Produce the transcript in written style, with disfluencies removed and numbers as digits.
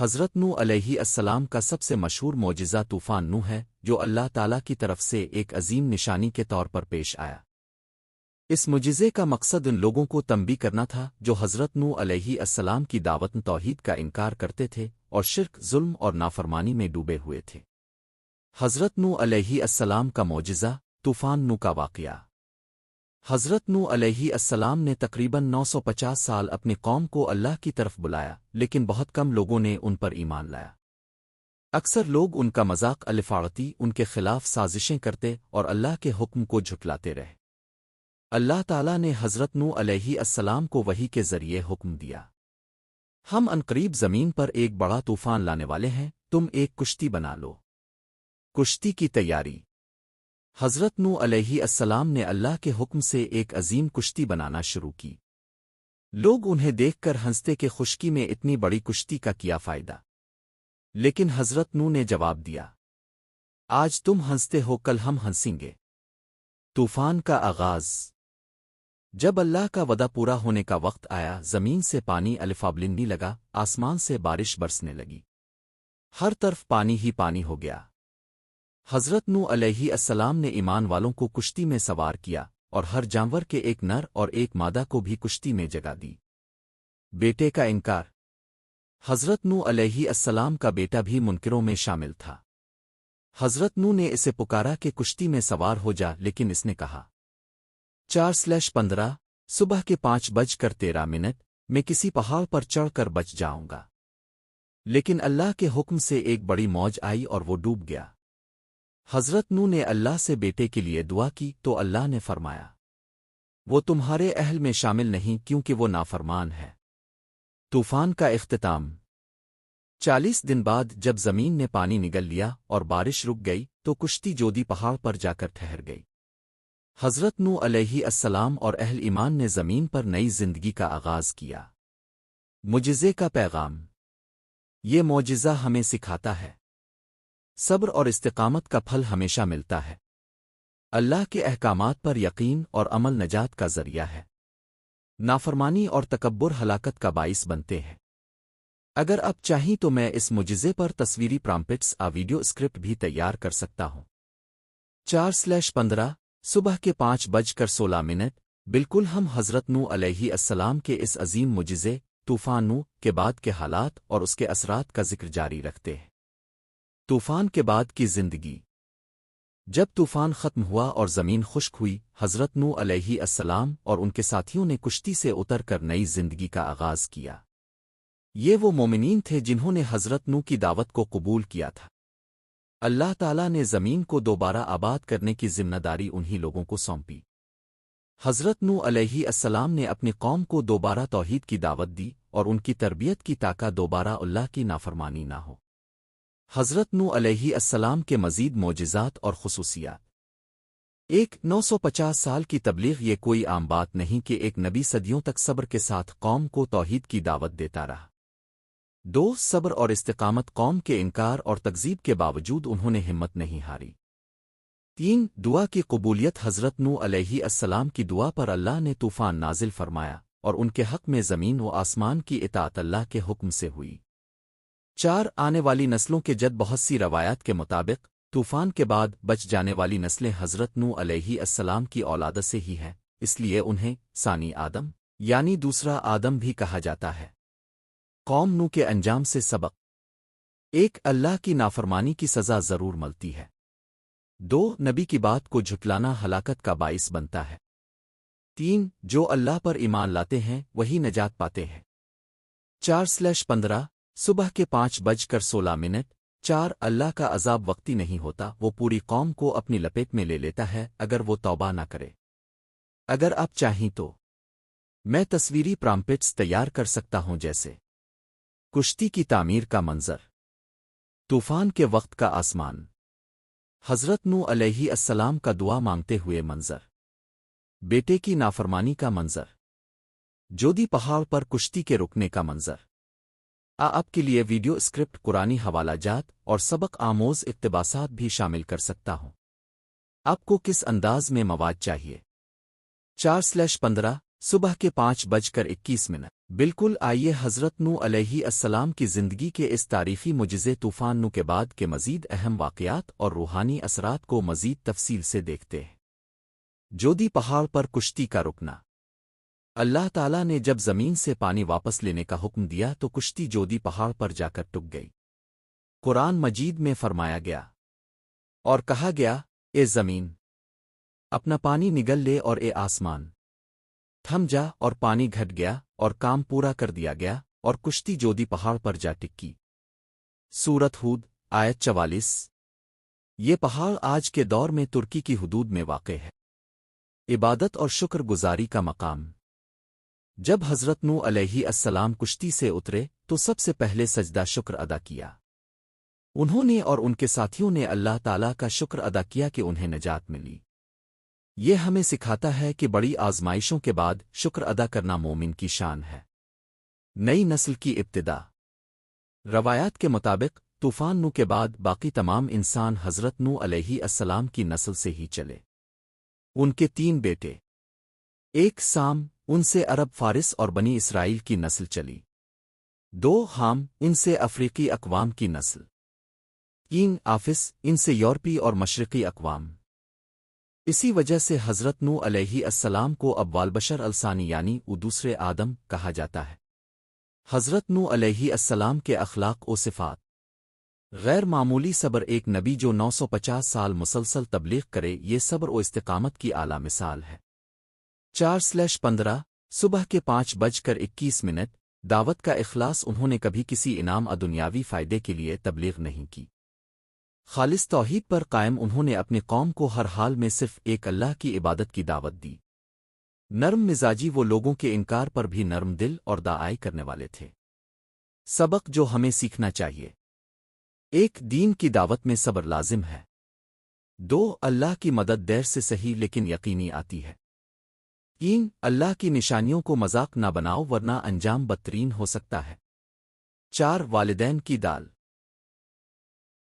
حضرت نوح علیہ السلام کا سب سے مشہور معجزہ طوفان نوح ہے، جو اللہ تعالیٰ کی طرف سے ایک عظیم نشانی کے طور پر پیش آیا۔ اس معجزے کا مقصد ان لوگوں کو تنبیہ کرنا تھا جو حضرت نوح علیہ السلام کی دعوت توحید کا انکار کرتے تھے اور شرک، ظلم اور نافرمانی میں ڈوبے ہوئے تھے۔ حضرت نوح علیہ السلام کا معجزہ، طوفان نوح کا واقعہ۔ حضرت نوح علیہ السلام نے تقریباً 950 سال اپنی قوم کو اللہ کی طرف بلایا، لیکن بہت کم لوگوں نے ان پر ایمان لایا۔ اکثر لوگ ان کا مذاق الفاڑتی، ان کے خلاف سازشیں کرتے اور اللہ کے حکم کو جھٹلاتے رہے۔ اللہ تعالیٰ نے حضرت نوح علیہ السلام کو وحی کے ذریعے حکم دیا، ہم عنقریب زمین پر ایک بڑا طوفان لانے والے ہیں، تم ایک کشتی بنا لو۔ کشتی کی تیاری۔ حضرت نوح علیہ السلام نے اللہ کے حکم سے ایک عظیم کشتی بنانا شروع کی۔ لوگ انہیں دیکھ کر ہنستے کہ خشکی میں اتنی بڑی کشتی کا کیا فائدہ؟ لیکن حضرت نوح نے جواب دیا، آج تم ہنستے ہو، کل ہم ہنسیں گے۔ طوفان کا آغاز۔ جب اللہ کا وعدہ پورا ہونے کا وقت آیا، زمین سے پانی الفابلندی لگا، آسمان سے بارش برسنے لگی، ہر طرف پانی ہی پانی ہو گیا۔ حضرت نوح علیہ السلام نے ایمان والوں کو کشتی میں سوار کیا اور ہر جانور کے ایک نر اور ایک مادہ کو بھی کشتی میں جگہ دی۔ بیٹے کا انکار۔ حضرت نوح علیہ السلام کا بیٹا بھی منکروں میں شامل تھا۔ حضرت نوح نے اسے پکارا کہ کشتی میں سوار ہو جا، لیکن اس نے کہا 4/15 صبح کے 5:13 میں کسی پہاڑ پر چڑھ کر بچ جاؤں گا۔ لیکن اللہ کے حکم سے ایک بڑی موج آئی اور وہ ڈوب گیا۔ حضرت نوح نے اللہ سے بیٹے کے لیے دعا کی تو اللہ نے فرمایا، وہ تمہارے اہل میں شامل نہیں، کیونکہ وہ نافرمان ہے۔ طوفان کا اختتام۔ 40 دن بعد جب زمین نے پانی نگل لیا اور بارش رک گئی تو کشتی جودی پہاڑ پر جا کر ٹھہر گئی۔ حضرت نوح علیہ السلام اور اہل ایمان نے زمین پر نئی زندگی کا آغاز کیا۔ معجزے کا پیغام۔ یہ معجزہ ہمیں سکھاتا ہے، صبر اور استقامت کا پھل ہمیشہ ملتا ہے۔ اللہ کے احکامات پر یقین اور عمل نجات کا ذریعہ ہے۔ نافرمانی اور تکبر ہلاکت کا باعث بنتے ہیں۔ اگر آپ چاہیں تو میں اس معجزے پر تصویری پرامپٹس ویڈیو اسکرپٹ بھی تیار کر سکتا ہوں۔ 4/15 صبح کے 5:16 بالکل ہم حضرت نوح علیہ السلام کے اس عظیم معجزے طوفان نوح کے بعد کے حالات اور اس کے اثرات کا ذکر جاری رکھتے ہیں۔ طوفان کے بعد کی زندگی۔ جب طوفان ختم ہوا اور زمین خشک ہوئی، حضرت نوح علیہ السلام اور ان کے ساتھیوں نے کشتی سے اتر کر نئی زندگی کا آغاز کیا۔ یہ وہ مومنین تھے جنہوں نے حضرت نوح کی دعوت کو قبول کیا تھا۔ اللہ تعالیٰ نے زمین کو دوبارہ آباد کرنے کی ذمہ داری انہی لوگوں کو سونپی۔ حضرت نوح علیہ السلام نے اپنی قوم کو دوبارہ توحید کی دعوت دی اور ان کی تربیت کی تاکہ دوبارہ اللہ کی نافرمانی نہ ہو۔ حضرت نوح علیہ السلام کے مزید معجزات اور خصوصیات۔ 950 سال کی تبلیغ۔ یہ کوئی عام بات نہیں کہ ایک نبی صدیوں تک صبر کے ساتھ قوم کو توحید کی دعوت دیتا رہا۔ 2 صبر اور استقامت۔ قوم کے انکار اور تکذیب کے باوجود انہوں نے ہمت نہیں ہاری۔ 3 دعا کی قبولیت۔ حضرت نوح علیہ السلام کی دعا پر اللہ نے طوفان نازل فرمایا اور ان کے حق میں زمین و آسمان کی اطاعت اللہ کے حکم سے ہوئی۔ 4 آنے والی نسلوں کے جد۔ بہت سی روایات کے مطابق طوفان کے بعد بچ جانے والی نسلیں حضرت نوح علیہ السلام کی اولاد سے ہی ہیں، اس لیے انہیں ثانی آدم یعنی دوسرا آدم بھی کہا جاتا ہے۔ قوم نوح کے انجام سے سبق۔ 1 اللہ کی نافرمانی کی سزا ضرور ملتی ہے۔ 2 نبی کی بات کو جھٹلانا ہلاکت کا باعث بنتا ہے۔ 3 جو اللہ پر ایمان لاتے ہیں وہی نجات پاتے ہیں۔ 4/15 صبح کے 5:16 4 اللہ کا عذاب وقتی نہیں ہوتا، وہ پوری قوم کو اپنی لپیٹ میں لے لیتا ہے اگر وہ توبہ نہ کرے۔ اگر آپ چاہیں تو میں تصویری پرامپٹس تیار کر سکتا ہوں، جیسے کشتی کی تعمیر کا منظر، طوفان کے وقت کا آسمان، حضرت نوح علیہ السلام کا دعا مانگتے ہوئے منظر، بیٹے کی نافرمانی کا منظر، جودی پہاڑ پر کشتی کے رکنے کا منظر۔ آپ کے لیے ویڈیو اسکرپٹ، قرآنی حوالہ جات اور سبق آموز اقتباسات بھی شامل کر سکتا ہوں۔ آپ کو کس انداز میں مواد چاہیے؟ 4/15 صبح کے 5:21۔ بالکل آئیے حضرت نوح علیہ السلام کی زندگی کے اس تاریخی معجزے طوفان نو کے بعد کے مزید اہم واقعات اور روحانی اثرات کو مزید تفصیل سے دیکھتے ہیں۔ جودی پہاڑ پر کشتی کا رکنا۔ اللہ تعالیٰ نے جب زمین سے پانی واپس لینے کا حکم دیا تو کشتی جودی پہاڑ پر جا کر ٹک گئی۔ قرآن مجید میں فرمایا گیا اور کہا گیا، اے زمین اپنا پانی نگل لے، اور اے آسمان تھم جا، اور پانی گھٹ گیا اور کام پورا کر دیا گیا، اور کشتی جودی پہاڑ پر جا ٹکی۔ سورت ہود آیت 44۔ یہ پہاڑ آج کے دور میں ترکی کی حدود میں واقع ہے۔ عبادت اور شکر گزاری کا مقام۔ جب حضرت نوح علیہ السلام کشتی سے اترے تو سب سے پہلے سجدہ شکر ادا کیا۔ انہوں نے اور ان کے ساتھیوں نے اللہ تعالیٰ کا شکر ادا کیا کہ انہیں نجات ملی۔ یہ ہمیں سکھاتا ہے کہ بڑی آزمائشوں کے بعد شکر ادا کرنا مومن کی شان ہے۔ نئی نسل کی ابتدا۔ روایات کے مطابق طوفان نوح کے بعد باقی تمام انسان حضرت نوح علیہ السلام کی نسل سے ہی چلے۔ ان کے 3 بیٹے، ایک سام، ان سے عرب فارس اور بنی اسرائیل کی نسل چلی، 2 حام، ان سے افریقی اقوام کی نسل، 3 آفس، ان سے یورپی اور مشرقی اقوام۔ اسی وجہ سے حضرت نوح علیہ السلام کو اب والبشر الثانی یعنی دوسرے آدم کہا جاتا ہے۔ حضرت نوح علیہ السلام کے اخلاق و صفات۔ غیر معمولی صبر۔ ایک نبی جو 950 سال مسلسل تبلیغ کرے، یہ صبر و استقامت کی اعلیٰ مثال ہے۔ 4/15 صبح کے 5:21۔ دعوت کا اخلاص۔ انہوں نے کبھی کسی انعام دنیاوی فائدے کے لیے تبلیغ نہیں کی۔ خالص توحید پر قائم انہوں نے اپنی قوم کو ہر حال میں صرف ایک اللہ کی عبادت کی دعوت دی۔ نرم مزاجی، وہ لوگوں کے انکار پر بھی نرم دل اور دعائی کرنے والے تھے۔ سبق جو ہمیں سیکھنا چاہیے۔ 1 دین کی دعوت میں صبر لازم ہے۔ 2 اللہ کی مدد دیر سے صحیح لیکن یقینی آتی ہے۔ 3 اللہ کی نشانیوں کو مذاق نہ بناؤ ورنہ انجام بدترین ہو سکتا ہے۔ 4 والدین کی دال۔